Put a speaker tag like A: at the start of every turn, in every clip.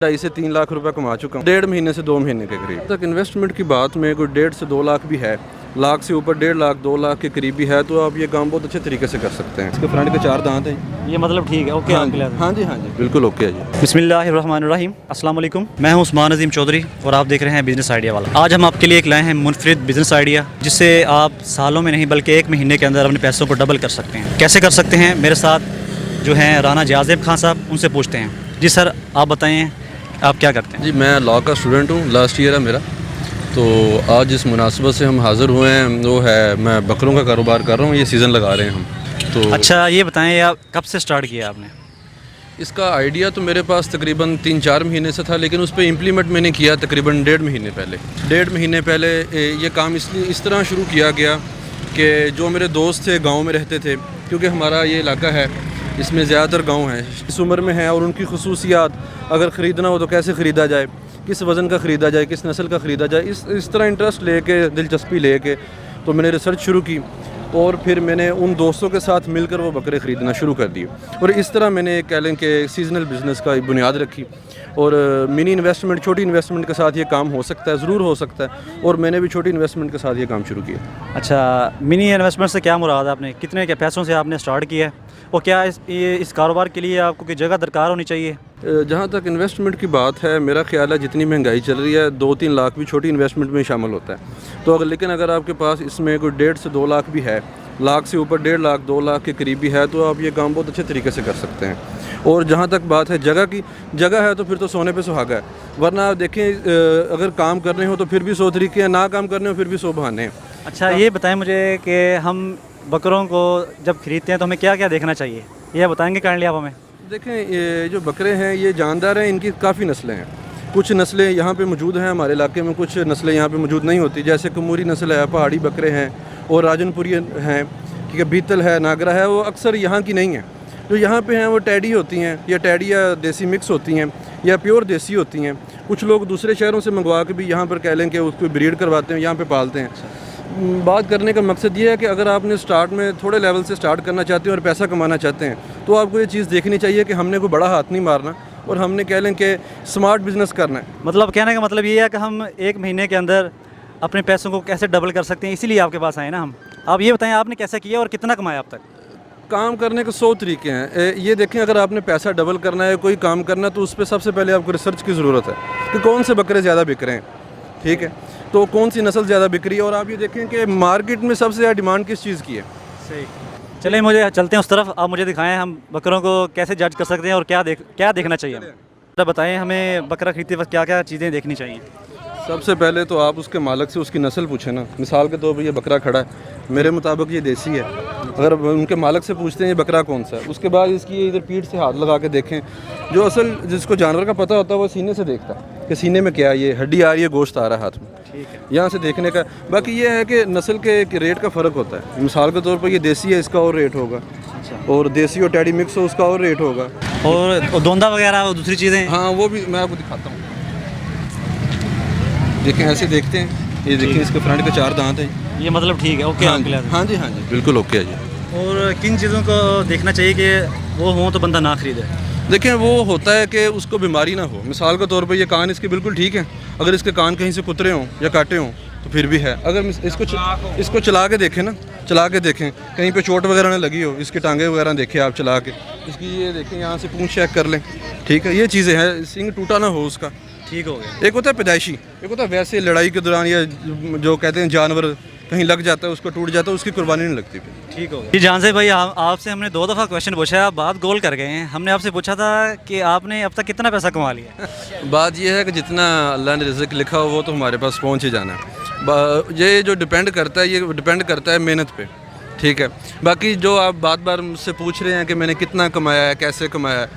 A: 2.5 से 3 लाख रुपए कमा चुका हूँ 1.5 महीने से 2 महीने के करीब तक। इन्वेस्टमेंट की बात में कोई 1.5 से 2 लाख भी है, लाख से ऊपर 1.5 लाख 2 लाख के करीब भी है, तो आप ये काम बहुत अच्छे तरीके से कर सकते हैं। इसके फ्रंट के 4 दांत हैं,
B: ये मतलब ठीक है। ओके,
A: हाँ जी बिल्कुल ओके है जी।
B: बिस्मिल्लाहिर्रहमानिर्रहीम, अस्सलाम वालेकुम। मैं हूं उस्मान अजीम चौधरी और आप देख रहे हैं बिज़नेस आइडिया वाला। आज हम आपके लिए एक लाए हैं मुनफरिद बिज़नेस आइडिया, जिससे आप सालों में नहीं बल्कि 1 महीने के अंदर अपने पैसों को डबल कर सकते हैं। कैसे कर सकते हैं, मेरे साथ जो हैं राना जाज़ेब खान साहब, उनसे पूछते हैं। जी सर, आप बताएँ आप क्या करते हैं?
A: जी मैं लॉ का स्टूडेंट हूँ, लास्ट ईयर है मेरा। तो आज जिस मुनासबत से हम हाज़िर हुए हैं वो है, मैं बकरों का कारोबार कर रहा हूँ, ये सीज़न लगा रहे हैं हम। तो
B: अच्छा, ये बताएं आप कब से स्टार्ट किया आपने?
A: इसका आइडिया तो मेरे पास तकरीबन 3-4 महीने से था, लेकिन उस पर इम्प्लीमेंट मैंने किया तकरीबन 1.5 महीने पहले। 1.5 महीने पहले ये काम इसलिए इस तरह शुरू किया गया कि जो मेरे दोस्त थे गाँव में रहते थे, क्योंकि हमारा ये इलाका है इसमें ज़्यादातर गांव हैं, इस उम्र में हैं और उनकी खसूसियात अगर ख़रीदना हो तो कैसे ख़रीदा जाए, किस वज़न का ख़रीदा जाए, किस नस्ल का ख़रीदा जाए, इस तरह इंटरेस्ट लेके, दिलचस्पी लेके तो मैंने रिसर्च शुरू की और फिर मैंने उन दोस्तों के साथ मिलकर वो बकरे ख़रीदना शुरू कर दिए। और इस तरह मैंने कह लें कि सीजनल बिज़नेस का बुनियाद रखी। और मिनी इन्वेस्टमेंट, छोटी इन्वेस्टमेंट के साथ ये काम हो सकता है, ज़रूर हो सकता है, और मैंने भी छोटी इन्वेस्टमेंट के साथ ये काम शुरू किया।
B: अच्छा, मिनी इन्वेस्टमेंट से क्या मुराद है? आपने कितने के पैसों से आपने स्टार्ट किया है, और क्या इस कारोबार के लिए आपको कोई जगह दरकार होनी चाहिए?
A: जहाँ तक इन्वेस्टमेंट की बात है, मेरा ख्याल है जितनी महंगाई चल रही है 2-3 लाख भी छोटी इन्वेस्टमेंट में शामिल होता है। तो लेकिन अगर आपके पास इसमें कोई 1.5 से 2 लाख भी है, लाख से ऊपर 1.5 लाख 2 लाख के करीब भी है, तो आप ये काम बहुत अच्छे तरीके से कर सकते हैं। और जहाँ तक बात है जगह की, जगह है तो फिर तो सोने पे सुहागा है, वरना आप देखें अगर काम करने हो तो फिर भी 100 तरीके हैं, ना काम करने हो फिर भी 100 बहाने हैं।
B: अच्छा, ये बताएं मुझे कि हम बकरों को जब ख़रीदते हैं तो हमें क्या क्या देखना चाहिए, ये बताएंगे काइंडली आप हमें?
A: देखें, ये जो बकरे हैं ये जानदार हैं, इनकी काफ़ी नस्लें हैं। कुछ नस्लें यहाँ पे मौजूद हैं हमारे इलाके में, कुछ नस्लें यहाँ पे मौजूद नहीं होती, जैसे कमूरी नस्ल है, पहाड़ी बकरे हैं, और राजनपुरी हैं, ठीक है, बीतल है, नागरा है, वो अक्सर यहाँ की नहीं है। जो यहाँ पे हैं वो टैडी होती हैं, या टैडी या देसी मिक्स होती हैं, या प्योर देसी होती हैं। कुछ लोग दूसरे शहरों से मंगवा के भी यहाँ पर कह लें कि उसको ब्रीड करवाते हैं, यहाँ पे पालते हैं। बात करने का मकसद ये है कि अगर आपने स्टार्ट में थोड़े लेवल से स्टार्ट करना चाहते हैं और पैसा कमाना चाहते हैं, तो आपको ये चीज़ देखनी चाहिए कि हमने कोई बड़ा हाथ नहीं मारना, और हमने कह लें कि स्मार्ट बिजनेस करना है।
B: मतलब कहने का मतलब ये है कि हम 1 महीने के अंदर अपने पैसों को कैसे डबल कर सकते हैं, इसीलिए आपके पास आए ना हम। आप ये बताएं आपने कैसे किया और कितना कमाया अब तक?
A: काम करने के 100 तरीके हैं। ये देखें, अगर आपने पैसा डबल करना है, कोई काम करना है, तो उस पर सबसे पहले आपको रिसर्च की ज़रूरत है कि कौन से बकरे ज़्यादा बिक रहे हैं, ठीक है, तो कौन सी नस्ल ज़्यादा बिक रही है। और आप ये देखें कि मार्केट में सबसे ज़्यादा डिमांड किस चीज़ की है।
B: सही, चलिए मुझे चलते हैं उस तरफ, आप मुझे दिखाएं हम बकरों को कैसे जज कर सकते हैं और क्या देखना चाहिए हमें। बताएं हमें बकरा खरीदते वक्त क्या क्या चीज़ें देखनी चाहिए?
A: सबसे पहले तो आप उसके मालिक से उसकी नस्ल पूछें ना। मिसाल के तौर पर ये बकरा खड़ा है, मेरे मुताबिक ये देसी है, अगर उनके मालिक से पूछते हैं ये बकरा कौन सा है, उसके बाद इसकी इधर पीठ से हाथ लगा के देखें। जो असल जिसको जानवर का पता होता है वो सीने से देखता है कि सीने में क्या है, ये हड्डी आ रही है, गोश्त आ रहा है हाथ में, ठीक है, यहाँ से देखने का। बाकी ये है कि नस्ल के रेट का फ़र्क होता है। मिसाल के तौर पर ये देसी है, इसका और रेट होगा, और देसी और टैडी मिक्स हो उसका और रेट होगा,
B: और दोंदा वगैरह और दूसरी चीज़ें,
A: हाँ वो भी मैं आपको दिखाता हूँ। देखें, ऐसे देखते हैं, ये देखिए इसके फ्रंट के 4 दांत हैं,
B: ये मतलब ठीक है। ओके,
A: हाँ जी बिल्कुल ओके है जी।
B: और किन चीज़ों को देखना चाहिए कि वो हों तो बंदा ना खरीदे?
A: देखें, वो होता है कि उसको बीमारी ना हो। मिसाल के तौर पे ये कान इसके बिल्कुल ठीक है, अगर इसके कान कहीं से कुतरे हों या काटे हों तो फिर भी है। अगर इसको चला के देखें ना, चला के देखें कहीं पे चोट वगैरह ना लगी हो, इसके टांगे वगैरह देखें आप चला के, इसकी ये देखें, यहाँ से पूंछ चेक कर लें, ठीक है, ये चीज़ें हैं। सींग टूटा ना हो उसका, ठीक हो गया। एक होता है पैदाइशी, एक होता है वैसे लड़ाई के दौरान, या जो कहते हैं जानवर कहीं लग जाता है, उसको टूट जाता है, उसकी कुर्बानी नहीं लगती फिर, ठीक हो गया।
B: जी जान से भाई, आपसे हमने 2 दफ़ा क्वेश्चन पूछा है, आप बात गोल कर गए हैं। हमने आपसे पूछा था कि आपने अब तक कितना पैसा कमा लिया।
A: बात यह है कि जितना अल्लाह ने रिज़्क़ लिखा हो वो तो हमारे पास पहुंच ही जाना है। ये जो डिपेंड करता है, ये डिपेंड करता है मेहनत पे, ठीक है। बाकी जो आप बार बार मुझसे पूछ रहे हैं कि मैंने कितना कमाया है, कैसे कमाया है,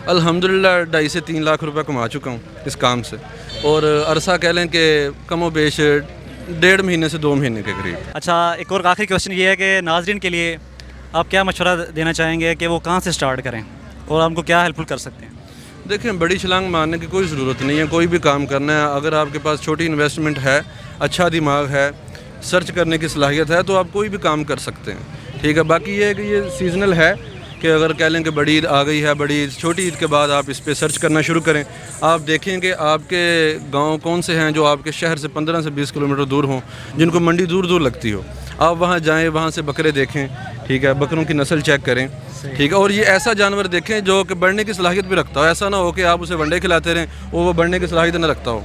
A: अल्हम्दुलिल्लाह 2.5 से 3 लाख रुपए कमा चुका हूँ इस काम से, और अरसा कह लें कि कम व बेश 1.5 महीने से 2 महीने के करीब।
B: अच्छा, एक और आखिरी क्वेश्चन ये है कि नाज़रीन के लिए आप क्या मशवरा देना चाहेंगे कि वो कहाँ से स्टार्ट करें और हमको क्या हेल्पफुल कर सकते हैं?
A: देखें, बड़ी छलांग मारने की कोई ज़रूरत नहीं है, कोई भी काम करना है, अगर आपके पास छोटी इन्वेस्टमेंट है, अच्छा दिमाग है, सर्च करने की सलाहियत है, तो आप कोई भी काम कर सकते हैं, ठीक है। बाकी ये है कि ये सीजनल है, کہ اگر کہہ لیں کہ بڑی عید آ گئی ہے، بڑی عید چھوٹی عید کے بعد آپ اس پہ سرچ کرنا شروع کریں، آپ دیکھیں کہ آپ کے گاؤں کون سے ہیں جو آپ کے شہر سے 15 سے 20 کلومیٹر دور ہوں، جن کو منڈی دور دور لگتی ہو، آپ وہاں جائیں، وہاں سے بکرے دیکھیں، ٹھیک ہے، بکروں کی نسل چیک کریں، ٹھیک ہے، اور یہ ایسا جانور دیکھیں جو کہ بڑھنے کی صلاحیت بھی رکھتا ہو، ایسا نہ ہو کہ آپ اسے ونڈے کھلاتے رہیں اور وہ بڑھنے کی صلاحیت نہ رکھتا ہو،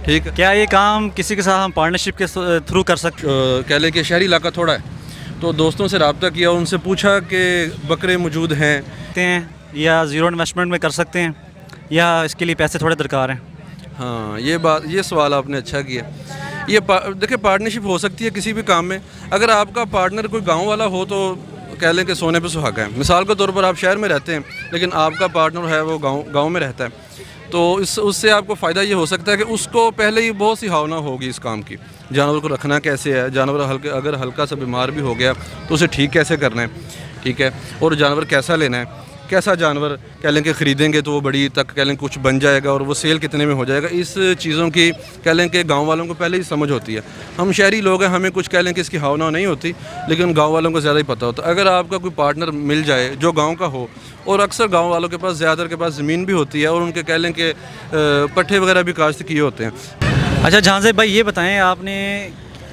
A: ٹھیک ہے۔
B: کیا یہ کام کسی کے ساتھ ہم پارٹنرشپ کے تھرو کر سکتے
A: کہہ لیں کہ شہری علاقہ تھوڑا ہے، تو دوستوں سے رابطہ کیا، ان سے پوچھا کہ بکرے موجود ہیں
B: ہیں یا زیرو انویسٹمنٹ میں کر سکتے ہیں یا اس کے لیے پیسے تھوڑے درکار ہیں؟
A: ہاں، یہ سوال آپ نے اچھا کیا۔ یہ دیکھیں پارٹنرشپ ہو سکتی ہے کسی بھی کام میں، اگر آپ کا پارٹنر کوئی گاؤں والا ہو تو کہہ لیں کہ سونے پہ سہاگا ہے۔ مثال کے طور پر آپ شہر میں رہتے ہیں لیکن آپ کا پارٹنر ہے وہ گاؤں میں رہتا ہے، تو اس سے آپ کو فائدہ یہ ہو سکتا ہے کہ اس کو پہلے ہی بہت سی ہاؤنا ہوگی اس کام کی، جانور کو رکھنا کیسے ہے، جانور اگر ہلکا سا بیمار بھی ہو گیا تو اسے ٹھیک کیسے کرنا ہے، ٹھیک ہے، اور جانور کیسا لینا ہے، کیسا جانور کہہ لیں کہ خریدیں گے تو وہ بڑی تک کہہ لیں کچھ بن جائے گا اور وہ سیل کتنے میں ہو جائے گا، اس چیزوں کی کہہ لیں کہ گاؤں والوں کو پہلے ہی سمجھ ہوتی ہے۔ ہم شہری لوگ ہیں، ہمیں کچھ کہہ لیں کہ اس کی ہاؤنا نہیں ہوتی، لیکن گاؤں والوں کو زیادہ ہی پتہ ہوتا ہے۔ اگر آپ کا کوئی پارٹنر مل جائے جو گاؤں کا ہو، اور اکثر گاؤں والوں کے پاس زیادہ تر کے پاس زمین بھی ہوتی ہے اور ان کے کہہ لیں کہ پٹھے وغیرہ بھی کاشت کیے ہوتے ہیں۔
B: اچھا جہاں سے بھائی یہ بتائیں، آپ نے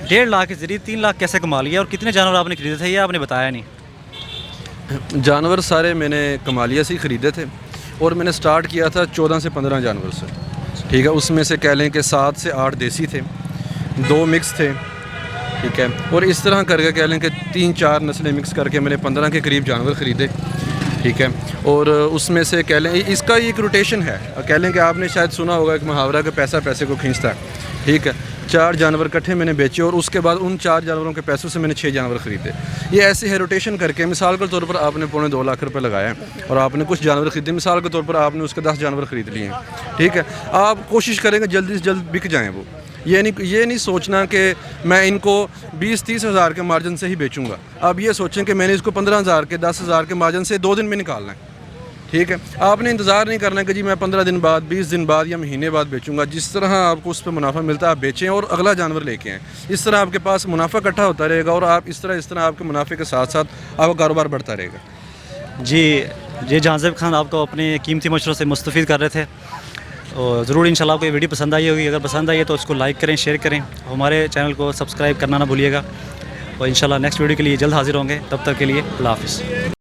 B: 1.5 لاکھ کے ذریعے 3 لاکھ کیسے کما لیا اور کتنے جانور آپ نے خریدے تھے، یہ آپ نے بتایا نہیں؟
A: جانور سارے میں نے کمالیہ سے ہی خریدے تھے اور میں نے سٹارٹ کیا تھا 14 سے 15 جانور سے، ٹھیک ہے، اس میں سے کہہ لیں کہ 7 سے 8 دیسی تھے، 2 مکس تھے، ٹھیک ہے، اور اس طرح کر کے کہہ لیں کہ 3-4 نسلیں مکس کر کے میں نے 15 کے قریب جانور خریدے، ٹھیک ہے، اور اس میں سے کہہ لیں اس کا ایک روٹیشن ہے، کہہ لیں کہ آپ نے شاید سنا ہوگا ایک محاورہ کہ پیسہ پیسے کو کھینچتا ہے، ٹھیک ہے، 4 جانور کٹھے میں نے بیچے اور اس کے بعد ان 4 جانوروں کے پیسوں سے میں نے 6 جانور خریدے۔ یہ ایسے ہے روٹیشن کر کے، مثال کے طور پر آپ نے 2.25 لاکھ روپے لگایا ہے اور آپ نے کچھ جانور خریدے، مثال کے طور پر آپ نے اس کے 10 جانور خرید لیے ہیں، ٹھیک ہے، آپ کوشش کریں گے جلدی سے جلد بک جائیں وہ، یہ نہیں سوچنا کہ میں ان کو 20-30 ہزار کے مارجن سے ہی بیچوں گا، آپ یہ سوچیں کہ میں نے اس کو 15,000 کے 10,000 کے مارجن سے 2 دن میں نکالنا ہے، ٹھیک ہے، آپ نے انتظار نہیں کرنا کہ جی میں 15 دن بعد 20 دن بعد یا مہینے بعد بیچوں گا، جس طرح آپ کو اس پہ منافع ملتا ہے آپ بیچیں اور اگلا جانور لے کے آئیں، اس طرح آپ کے پاس منافع اکٹھا ہوتا رہے گا اور آپ اس طرح آپ کے منافع کے ساتھ ساتھ آپ کا کاروبار بڑھتا رہے گا۔
B: جی جہانزیب خان آپ کو اپنے قیمتی مشوروں سے مستفید کر رہے تھے، اور ضرور انشاءاللہ آپ کو یہ ویڈیو پسند آئی ہوگی، اگر پسند آئی ہے تو اس کو لائک کریں، شیئر کریں، ہمارے چینل کو سبسکرائب کرنا نہ بھولیے گا، اور انشاءاللہ نیکسٹ ویڈیو کے لیے جلد حاضر ہوں گے، تب تک کے لیے اللہ حافظ۔